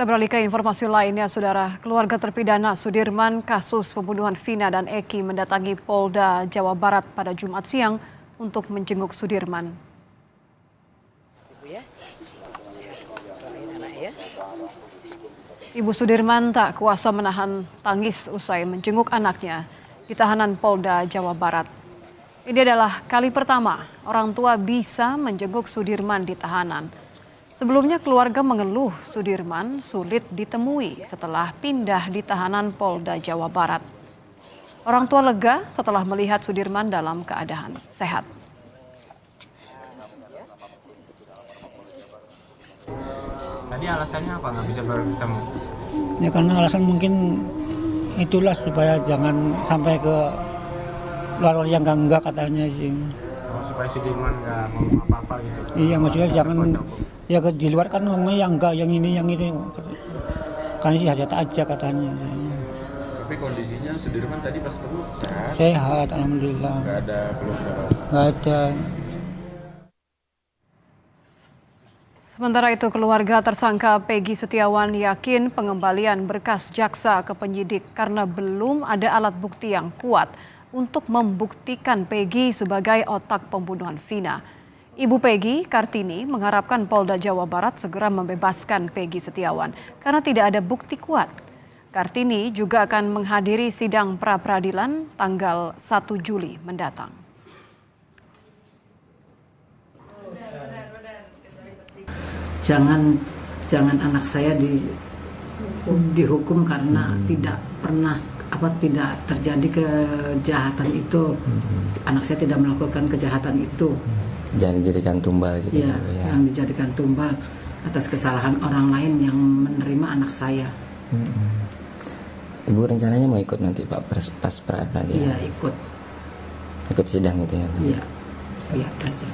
Kita beralih ke informasi lainnya, Saudara. Keluarga terpidana Sudirman kasus pembunuhan Vina dan Eki mendatangi Polda Jawa Barat pada Jumat siang untuk menjenguk Sudirman. Ibu Sudirman tak kuasa menahan tangis usai menjenguk anaknya di tahanan Polda Jawa Barat. Ini adalah kali pertama orang tua bisa menjenguk Sudirman di tahanan. Sebelumnya keluarga mengeluh Sudirman sulit ditemui setelah pindah di tahanan Polda Jawa Barat. Orang tua lega setelah melihat Sudirman dalam keadaan sehat. Tadi alasannya apa nggak bisa bertemu? Ya karena alasan mungkin itulah supaya jangan sampai ke luar yang enggak katanya sih. Oh, supaya Sudirman nggak ngomong apa-apa gitu. Iya maksudnya jangan ya di luar kan ngomongnya yang enggak yang ini kan sih hajat aja katanya. Tapi kondisinya Sudirman tadi pas ketemu sehat? Sehat, alhamdulillah. Nggak ada keluhan? Nggak ada. Sementara itu keluarga tersangka Peggy Setiawan yakin pengembalian berkas jaksa ke penyidik karena belum ada alat bukti yang kuat untuk membuktikan Peggy sebagai otak pembunuhan Vina. Ibu Peggy, Kartini, mengharapkan Polda Jawa Barat segera membebaskan Peggy Setiawan karena tidak ada bukti kuat. Kartini juga akan menghadiri sidang pra-peradilan tanggal 1 Juli mendatang. Jangan anak saya dihukum karena tidak terjadi kejahatan itu. Anak saya tidak melakukan kejahatan itu. Jangan dijadikan tumbal gitu ya. Yang dijadikan tumbal atas kesalahan orang lain yang menerima anak saya. Ibu rencananya mau ikut nanti Pak pas peradilan? Iya, ikut sidang gitu ya? Iya, lihat aja.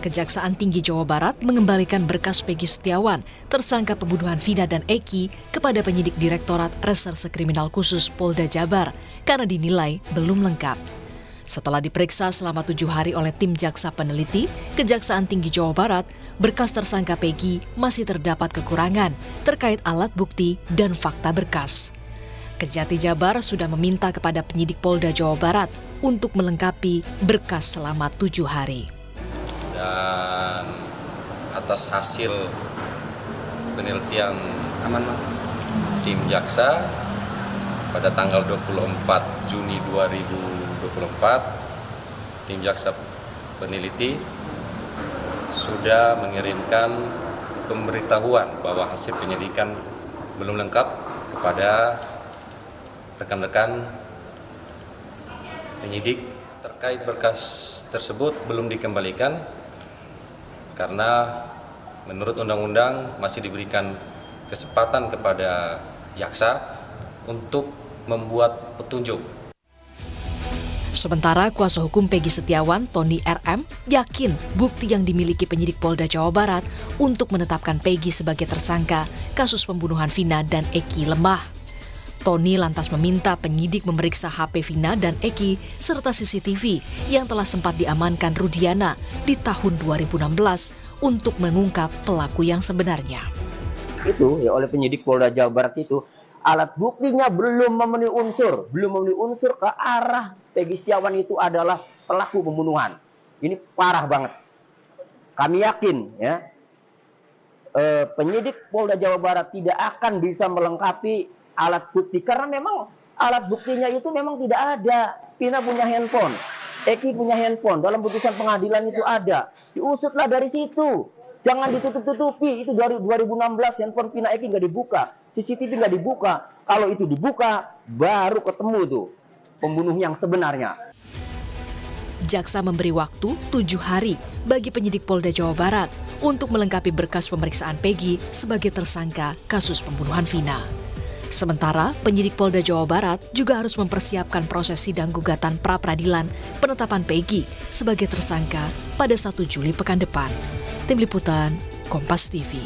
Kejaksaan Tinggi Jawa Barat mengembalikan berkas Peggy Setiawan, tersangka pembunuhan Vina dan Eki, kepada penyidik Direktorat Reserse Kriminal Khusus Polda Jabar karena dinilai belum lengkap. Setelah diperiksa selama 7 hari oleh tim jaksa peneliti, Kejaksaan Tinggi Jawa Barat, berkas tersangka Peggy masih terdapat kekurangan terkait alat bukti dan fakta berkas. Kejati Jabar sudah meminta kepada penyidik Polda Jawa Barat untuk melengkapi berkas selama 7 hari. Dan atas hasil penelitian tim jaksa pada tanggal 24 Juni 2024, tim jaksa peneliti sudah mengirimkan pemberitahuan bahwa hasil penyidikan belum lengkap kepada rekan-rekan penyidik. Terkait berkas tersebut belum dikembalikan karena menurut undang-undang masih diberikan kesempatan kepada jaksa untuk membuat petunjuk. Sementara kuasa hukum Peggy Setiawan, Tony RM, yakin bukti yang dimiliki penyidik Polda Jawa Barat untuk menetapkan Peggy sebagai tersangka kasus pembunuhan Vina dan Eki lemah. Tony lantas meminta penyidik memeriksa HP Vina dan Eki serta CCTV yang telah sempat diamankan Rudiana di tahun 2016 untuk mengungkap pelaku yang sebenarnya. Itu ya oleh penyidik Polda Jawa Barat itu alat buktinya belum memenuhi unsur ke arah Peggy Setiawan itu adalah pelaku pembunuhan. Ini parah banget. Kami yakin ya penyidik Polda Jawa Barat tidak akan bisa melengkapi alat bukti karena memang alat buktinya itu memang tidak ada. Vina punya handphone, Eki punya handphone, dalam putusan pengadilan itu ada. Diusutlah dari situ. Jangan ditutup-tutupi. Itu dari 2016 handphone Vina Eki nggak dibuka, CCTV nggak dibuka. Kalau itu dibuka, baru ketemu tuh pembunuh yang sebenarnya. Jaksa memberi waktu 7 hari bagi penyidik Polda Jawa Barat untuk melengkapi berkas pemeriksaan Peggy sebagai tersangka kasus pembunuhan Vina. Sementara penyidik Polda Jawa Barat juga harus mempersiapkan proses sidang gugatan pra-peradilan penetapan Peggy sebagai tersangka pada 1 Juli pekan depan. Tim Liputan, Kompas TV.